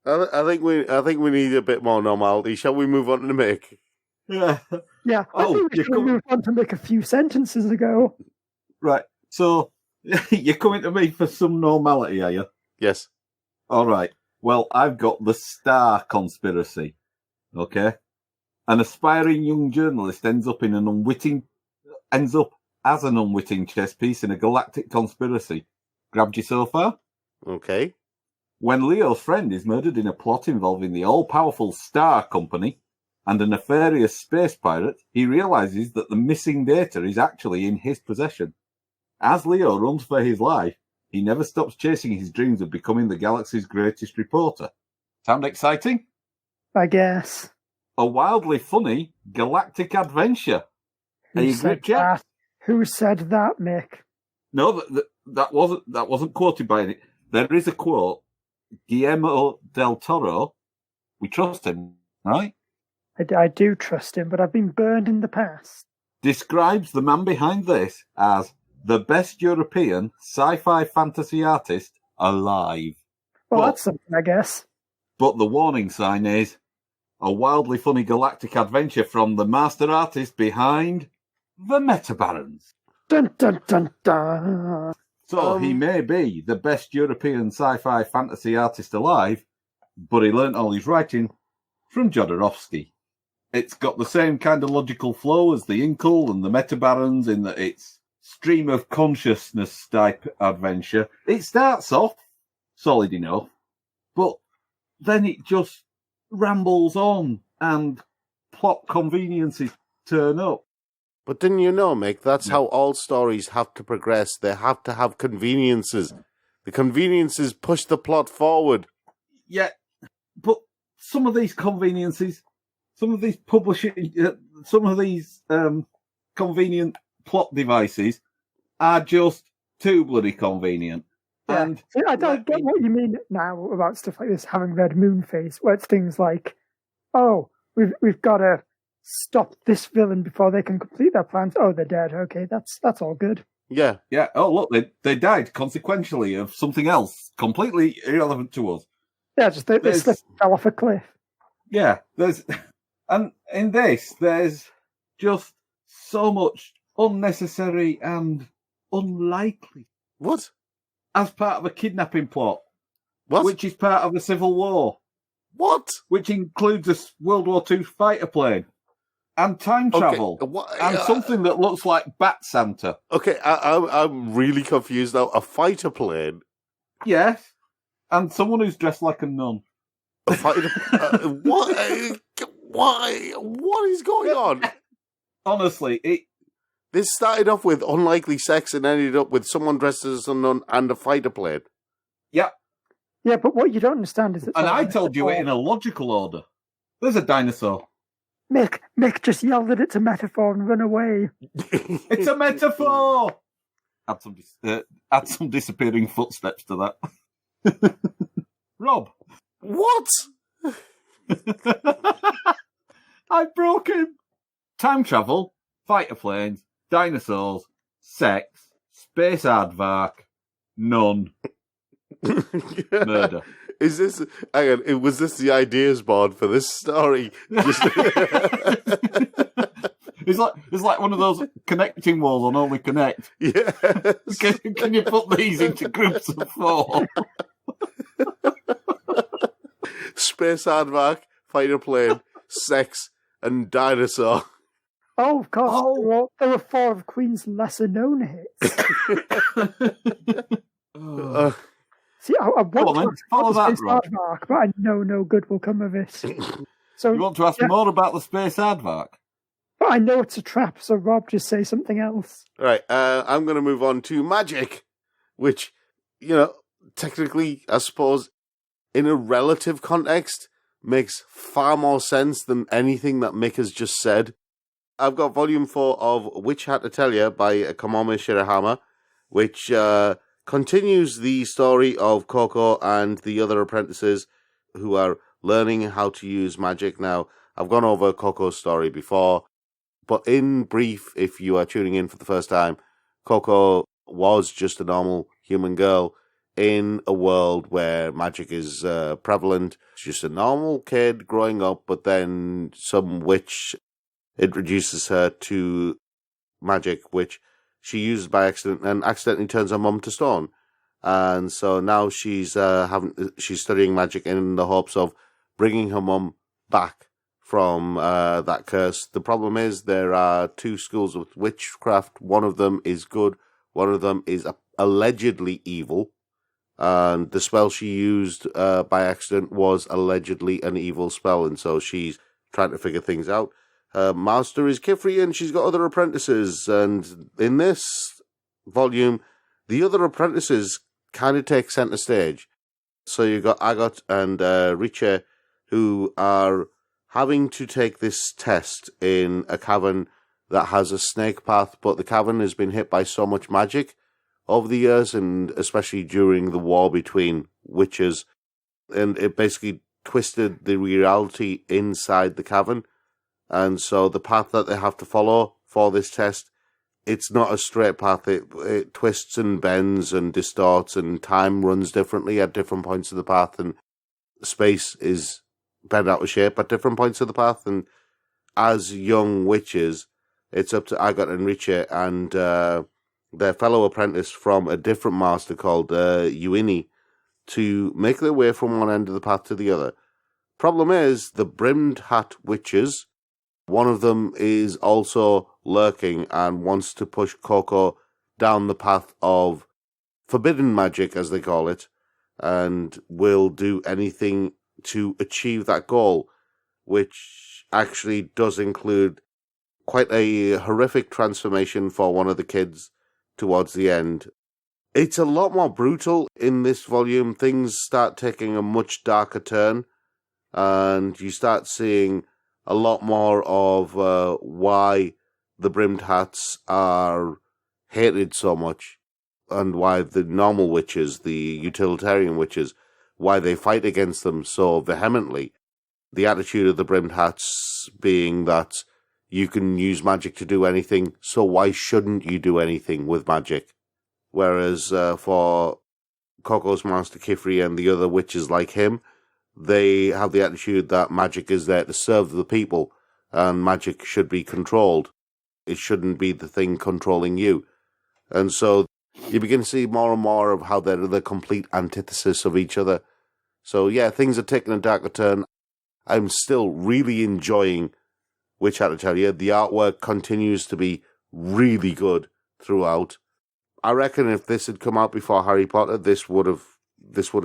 I think we need a bit more normality. Shall we move on to Mick? Yeah. I think we should move on to Mick a few sentences ago. Right. So you're coming to me for some normality, are you? Yes. All right. Well, I've got the Star Conspiracy. Okay. An aspiring young journalist ends up as an unwitting chess piece in a galactic conspiracy. Grabbed you so far? Okay. When Leo's friend is murdered in a plot involving the all-powerful Star Company and a nefarious space pirate, he realizes that the missing data is actually in his possession. As Leo runs for his life, he never stops chasing his dreams of becoming the galaxy's greatest reporter. Sound exciting? I guess. A wildly funny galactic adventure. Are you good, Jack? Who said that, Mick? No, that wasn't quoted by it. There is a quote. Guillermo del Toro. We trust him, right? I do trust him, but I've been burned in the past. Describes the man behind this as the best European sci-fi fantasy artist alive. Well, that's something, I guess. But the warning sign is a wildly funny galactic adventure from the master artist behind the Meta Barons. Dun dun dun dun. So he may be the best European sci-fi fantasy artist alive, but he learnt all his writing from Jodorowsky. It's got the same kind of logical flow as the Inkle and the Meta Barons in that it's stream of consciousness type adventure. It starts off solid enough, but then it just rambles on and plot conveniences turn up. But didn't you know, Mick, that's how all stories have to progress. They have to have conveniences. The conveniences push the plot forward. Yeah, but some of these conveniences, some of these publishing, some of these convenient plot devices are just too bloody convenient. Yeah. And I don't get what you mean now about stuff like this having Red Moon face, where it's things like, oh, we've got to stop this villain before they can complete their plans. Oh, they're dead. Okay, that's all good. Yeah. Yeah. Oh, look, they died consequentially of something else, completely irrelevant to us. Yeah, just they slipped, fell off a cliff. Yeah, and in this, there's just so much unnecessary and unlikely. What? As part of a kidnapping plot. What? Which is part of the Civil War. What? Which includes a World War II fighter plane. And time travel. Okay. And something that looks like Bat Santa. Okay, I'm really confused now. A fighter plane? Yes. And someone who's dressed like a nun. A fighter what? Why? What is going on? Honestly, This started off with unlikely sex and ended up with someone dressed as a nun and a fighter plane. Yeah. Yeah, but what you don't understand is... And I told you it in a logical order. There's a dinosaur. Mick just yelled that it's a metaphor and run away. It's a metaphor! Add some disappearing footsteps to that. Rob. What? I broke him. Time travel, fighter planes, dinosaurs, sex, space aardvark, none, murder. Is this? Hang on, was this the ideas board for this story? It's like one of those connecting walls on Only Connect. Yes. Can you put these into groups of 4? Space aardvark, fighter plane, sex, and dinosaur. Oh, of course. There were 4 of Queen's lesser-known hits. See, I want to follow that, Space Rob. Aardvark, but I know no good will come of it. So You want to ask more about the Space Aardvark? But I know it's a trap, so Rob, just say something else. Right, I'm going to move on to magic, which, technically, I suppose, in a relative context, makes far more sense than anything that Mick has just said. I've got Volume 4 of Witch Hat to Tell Ya by Kamome Shirahama, which continues the story of Coco and the other apprentices who are learning how to use magic. Now, I've gone over Coco's story before, but in brief, if you are tuning in for the first time, Coco was just a normal human girl in a world where magic is prevalent. She's just a normal kid growing up, but then some witch introduces her to magic, which she uses by accident and accidentally turns her mum to stone. And so now she's studying magic in the hopes of bringing her mum back from that curse. The problem is there are 2 schools of witchcraft. One of them is good. One of them is allegedly evil. And the spell she used by accident was allegedly an evil spell. And so she's trying to figure things out. Her master is Kifri and she's got other apprentices. And in this volume, the other apprentices kind of take center stage. So you've got Agot and Riche, who are having to take this test in a cavern that has a snake path, but the cavern has been hit by so much magic over the years, and especially during the war between witches, and it basically twisted the reality inside the cavern. And so the path that they have to follow for this test, it's not a straight path. It twists and bends and distorts, and time runs differently at different points of the path, and space is bent out of shape at different points of the path. And as young witches, it's up to Agot and Riche and their fellow apprentice from a different master called Uini to make their way from one end of the path to the other. Problem is, the Brimmed Hat witches, one of them is also lurking and wants to push Coco down the path of forbidden magic, as they call it, and will do anything to achieve that goal, which actually does include quite a horrific transformation for one of the kids towards the end. It's a lot more brutal in this volume. Things start taking a much darker turn, and you start seeing a lot more of why the Brimmed Hats are hated so much, and why the normal witches, the utilitarian witches, why they fight against them so vehemently. The attitude of the Brimmed Hats being that you can use magic to do anything, so why shouldn't you do anything with magic? Whereas for Coco's master Kifri and the other witches like him, they have the attitude that magic is there to serve the people, and magic should be controlled. It shouldn't be the thing controlling you. And so you begin to see more and more of how they're the complete antithesis of each other. So yeah, things are taking a darker turn. I'm still really enjoying Witch Hat to Tell Ya. The artwork continues to be really good throughout. I reckon if this had come out before Harry Potter, this would have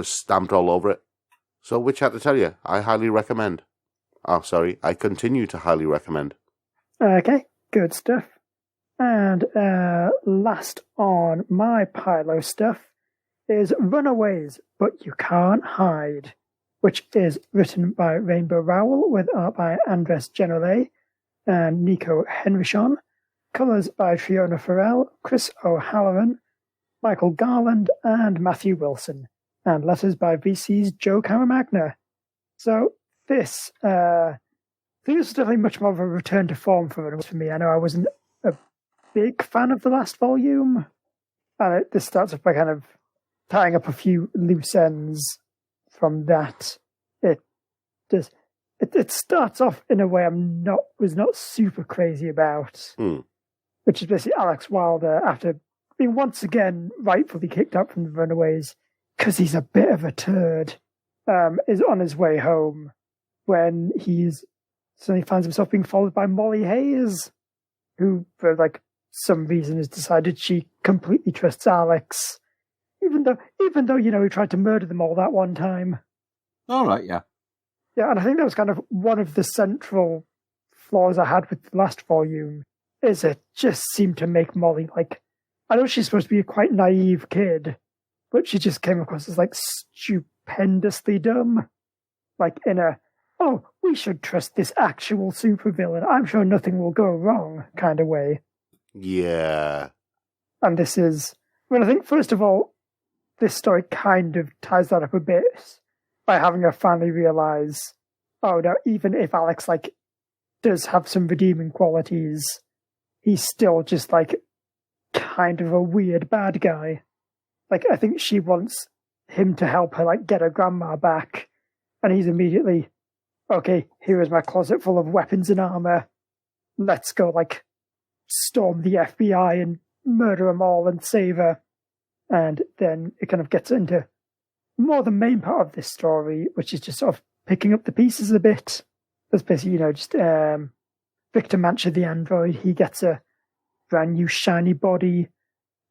stamped all over it. So Witch Hat to Tell Ya, I highly recommend. Oh, sorry, I continue to highly recommend. Okay, good stuff. And last on my Pilo stuff is Runaways, But You Can't Hide, which is written by Rainbow Rowell with art by Andres Genolet and Nico Henrichon, colours by Fiona Farrell, Chris O'Halloran, Michael Garland, and Matthew Wilson, and letters by VC's Joe Caramagna. So this is definitely much more of a return to form for me. I know I wasn't a big fan of the last volume, and this starts off by kind of tying up a few loose ends from that. It does. It starts off in a way was not super crazy about, which is basically Alex Wilder after being once again rightfully kicked out from the Runaways because he's a bit of a turd. Is on his way home when he finds himself being followed by Molly Hayes, who for like some reason has decided she completely trusts Alex, even though he tried to murder them all that one time. All right, yeah. Yeah, and I think that was kind of one of the central flaws I had with the last volume, is it just seemed to make Molly, like, I know she's supposed to be a quite naive kid, but she just came across as, like, stupendously dumb. Like, we should trust this actual supervillain. I'm sure nothing will go wrong kind of way. Yeah. And this is, I think, first of all, this story kind of ties that up a bit by having her finally realize, oh no, even if Alex, like, does have some redeeming qualities, he's still just, like, kind of a weird bad guy. Like, I think she wants him to help her, like, get her grandma back, and he's immediately, okay, here is my closet full of weapons and armor. Let's go, like, storm the FBI and murder them all and save her. And then it kind of gets into more the main part of this story, which is just sort of picking up the pieces a bit. There's basically, just Victor Mancha, the android, he gets a brand new shiny body.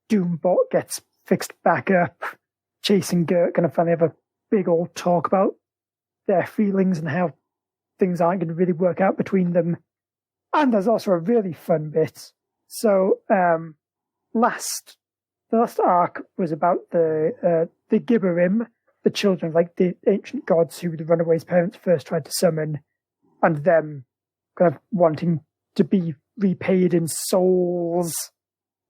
Doombot gets fixed back up. Chase and Gert kind of finally have a big old talk about their feelings and how things aren't going to really work out between them. And there's also a really fun bit. So, the last arc was about the Gibberim, the children of, like, the ancient gods who the Runaways' parents first tried to summon, and them kind of wanting to be repaid in souls.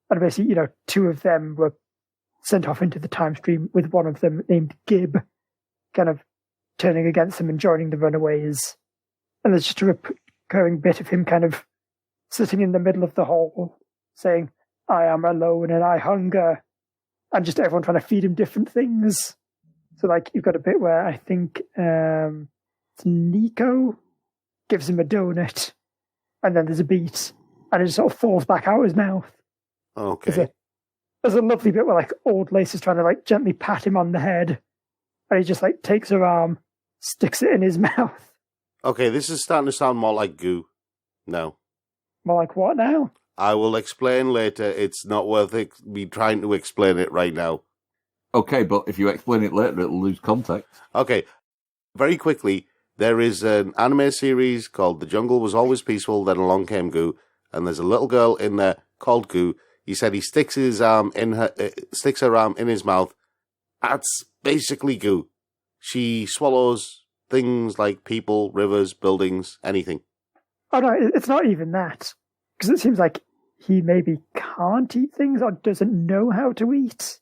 And basically, two of them were sent off into the time stream, with one of them named Gib kind of turning against them and joining the Runaways. And there's just a recurring bit of him kind of sitting in the middle of the hall saying, I am alone and I hunger. And just everyone trying to feed him different things. So, like, you've got a bit where I think it's Nico gives him a donut, and then there's a beat, and it just sort of falls back out his mouth. Okay. There's a lovely bit where, like, old Lace is trying to, like, gently pat him on the head, and he just, like, takes her arm, sticks it in his mouth. Okay, this is starting to sound more like goo. No. More like what now? I will explain later. It's not worth me trying to explain it right now. Okay, but if you explain it later, it'll lose context. Okay, very quickly, there is an anime series called The Jungle Was Always Peaceful, Then Along Came Goo, and there's a little girl in there called Goo. He said he sticks her arm in his mouth. That's basically goo. She swallows things like people, rivers, buildings, anything. Oh no, it's not even that. Because it seems like he maybe can't eat things or doesn't know how to eat.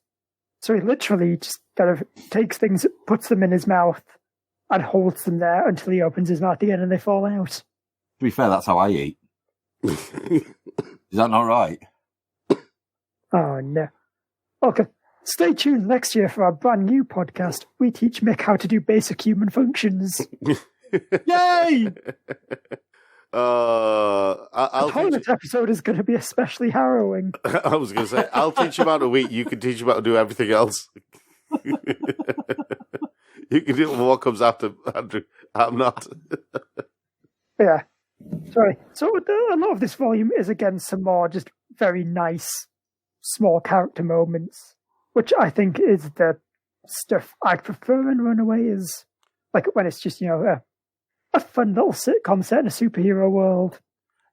So he literally just kind of takes things, puts them in his mouth, and holds them there until he opens his mouth again and they fall out. To be fair, that's how I eat. Is that not right? Oh no. Okay, stay tuned next year for our brand new podcast. We teach Mick how to do basic human functions. Yay! The pilot episode is going to be especially harrowing. I was going to say, I'll teach him how to eat. You can teach him how to do everything else. You can do what comes after Andrew. I'm not. Yeah. Sorry. So a lot of this volume is, again, some more just very nice, small character moments, which I think is the stuff I prefer in Runaways. Like when it's just, a fun little sitcom set in a superhero world.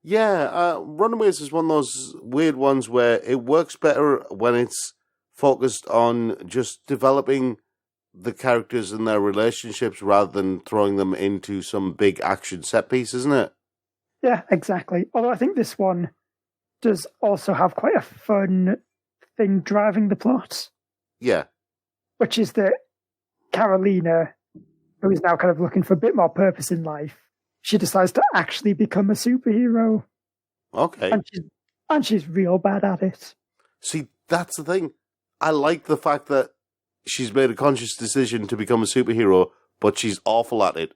Yeah, Runaways is one of those weird ones where it works better when it's focused on just developing the characters and their relationships rather than throwing them into some big action set piece, isn't it? Yeah, exactly. Although I think this one does also have quite a fun thing driving the plot. Yeah. Which is that Carolina, who is now kind of looking for a bit more purpose in life, she decides to actually become a superhero. Okay. And she's real bad at it. See, that's the thing. I like the fact that she's made a conscious decision to become a superhero, but she's awful at it.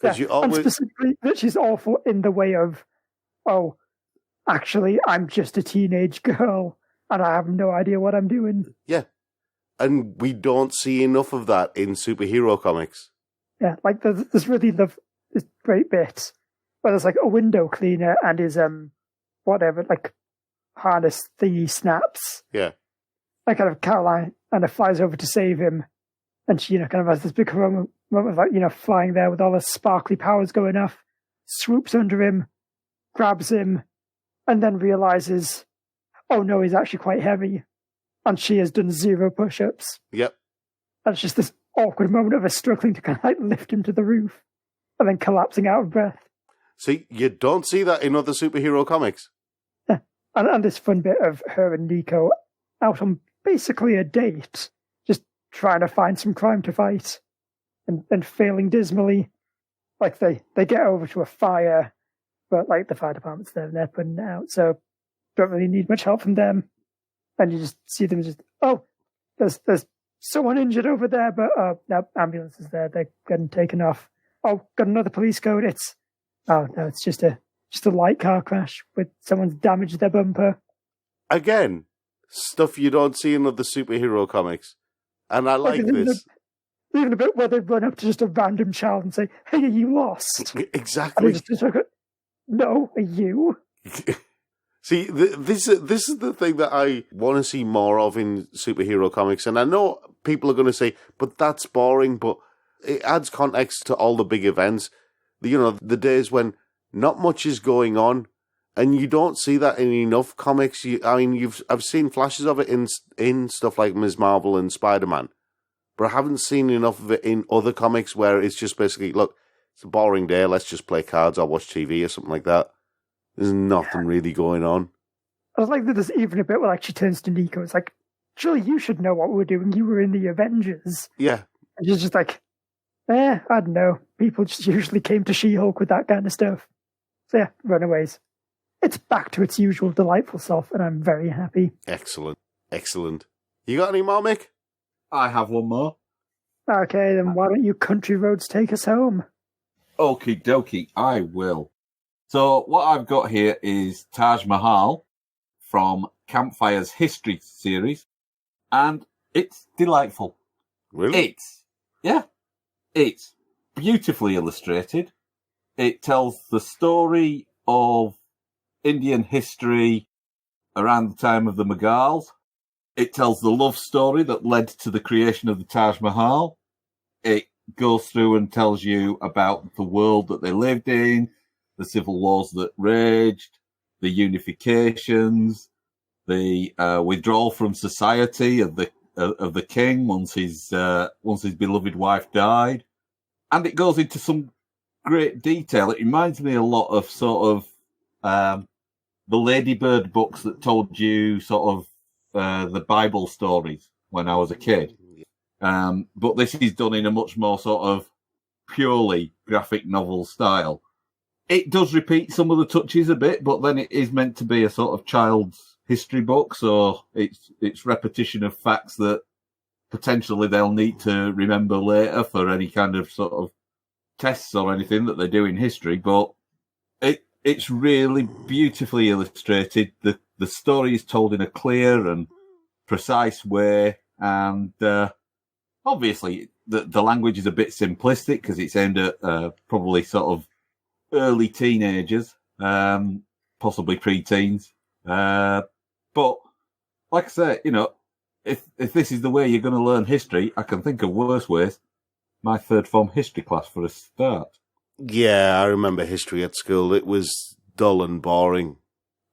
Yeah, You always... and specifically that she's awful in the way of, oh, actually, I'm just a teenage girl, and I have no idea what I'm doing. Yeah, and we don't see enough of that in superhero comics. Yeah, like there's really this great bit where there's like a window cleaner and his whatever, like harness thingy snaps. Yeah. And kind of Caroline and flies over to save him, and she, kind of has this big moment of like, flying there with all the sparkly powers going off, swoops under him, grabs him, and then realizes, oh no, he's actually quite heavy, and she has done 0 push-ups. Yep. And it's just this awkward moment of her struggling to kind of like lift him to the roof, and then collapsing out of breath. See, you don't see that in other superhero comics. Yeah. And this fun bit of her and Nico out on basically a date, just trying to find some crime to fight, and failing dismally. Like they get over to a fire, but like the fire department's there and they're putting it out, so don't really need much help from them. And you just see them just, oh, there's someone injured over there, but no, ambulance is there, they're getting taken off. Oh, got another police code. It's just a light car crash with someone's damaged their bumper. Again, stuff you don't see in other superhero comics. And I like this. Even a bit where they run up to just a random child and say, hey, are you lost? Exactly. And they just look at, no, are you? See, this is the thing that I want to see more of in superhero comics. And I know people are going to say, but that's boring, but it adds context to all the big events. The days when not much is going on, and you don't see that in enough comics. I've seen flashes of it in stuff like Ms. Marvel and Spider-Man, but I haven't seen enough of it in other comics where it's just basically, look, it's a boring day, let's just play cards or watch TV or something like that. There's nothing really going on. I like that there's even a bit where like she turns to Nico. It's like, surely you should know what we're doing. You were in the Avengers. Yeah. And she's just like, I don't know. People just usually came to She-Hulk with that kind of stuff. So yeah, Runaways. It's back to its usual delightful self, and I'm very happy. Excellent. You got any more, Mick? I have one more. Okay, then why don't you country roads take us home? Okie dokie, I will. So what I've got here is Taj Mahal from Campfire's History series, and it's delightful. Really? It's beautifully illustrated. It tells the story of Indian history around the time of the Mughals. It tells the love story that led to the creation of the Taj Mahal. It goes through and tells you about the world that they lived in, the civil wars that raged, the unifications, the withdrawal from society of the king once his beloved wife died, and it goes into some great detail. It reminds me a lot of sort of the Ladybird books that told you sort of the Bible stories when I was a kid. But this is done in a much more sort of purely graphic novel style. It does repeat some of the touches a bit, but then it is meant to be a sort of child's history book, so it's repetition of facts that potentially they'll need to remember later for any kind of sort of tests or anything that they do in history. But it's really beautifully illustrated. The story is told in a clear and precise way, and obviously the language is a bit simplistic because it's aimed at probably sort of early teenagers, possibly pre-teens. But like I say, if this is the way you're going to learn history, I can think of worse ways. My third form history class for a start. Yeah, I remember history at school. It was dull and boring.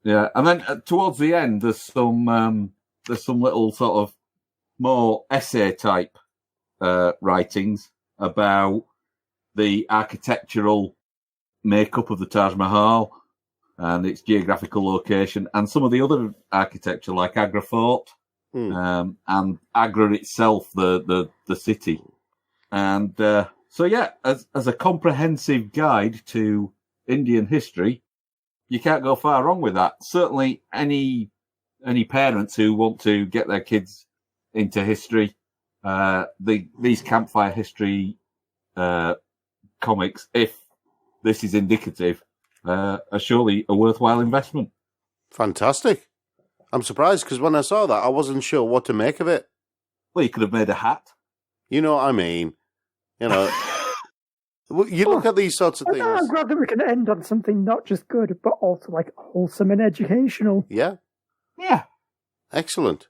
Yeah, and then towards the end, there's some little sort of more essay type writings about the architectural makeup of the Taj Mahal and its geographical location, and some of the other architecture like Agra Fort and Agra itself, the city. And so yeah, as a comprehensive guide to Indian history, you can't go far wrong with that. Certainly any parents who want to get their kids into history these campfire history comics, if this is indicative, are surely a worthwhile investment. Fantastic. I'm surprised because when I saw that, I wasn't sure what to make of it. Well, you could have made a hat. You know what I mean? You know, you look at these sorts of things. I'm glad that we can end on something not just good, but also like wholesome and educational. Yeah. Yeah. Excellent.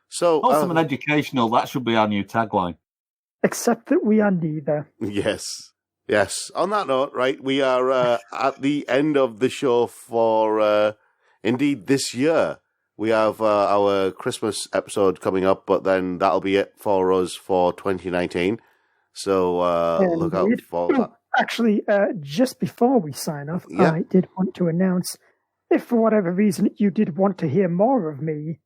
So wholesome and educational, that should be our new tagline. Except that we are neither. Yes. Yes. On that note, right, we are at the end of the show for, indeed, this year. We have our Christmas episode coming up, but then that'll be it for us for 2019. So look out for that. Actually, just before we sign off, I did want to announce, if for whatever reason you did want to hear more of me,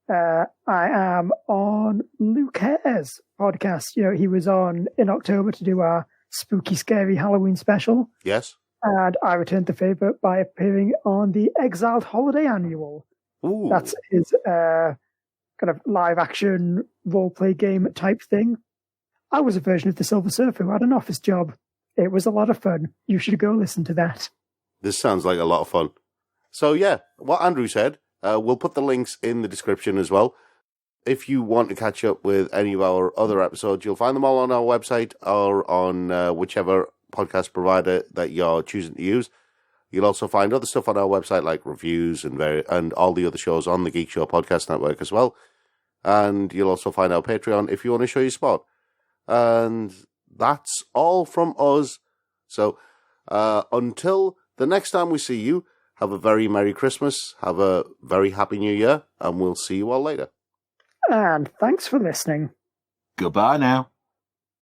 I am on Luke Hare's podcast. You know, he was on in October to do our spooky, scary Halloween special. Yes. And I returned the favour by appearing on the Exiled Holiday Annual. Ooh. That's his kind of live-action role-play game type thing. I was a version of the Silver Surfer who had an office job. It was a lot of fun. You should go listen to that. This sounds like a lot of fun. So yeah, what Andrew said, we'll put the links in the description as well. If you want to catch up with any of our other episodes, you'll find them all on our website or on whichever podcast provider that you're choosing to use. You'll also find other stuff on our website like reviews and all the other shows on the Geek Show Podcast Network as well. And you'll also find our Patreon if you want to show your support. And that's all from us. So until the next time we see you, have a very Merry Christmas, have a very Happy New Year, and we'll see you all later. And thanks for listening. Goodbye now.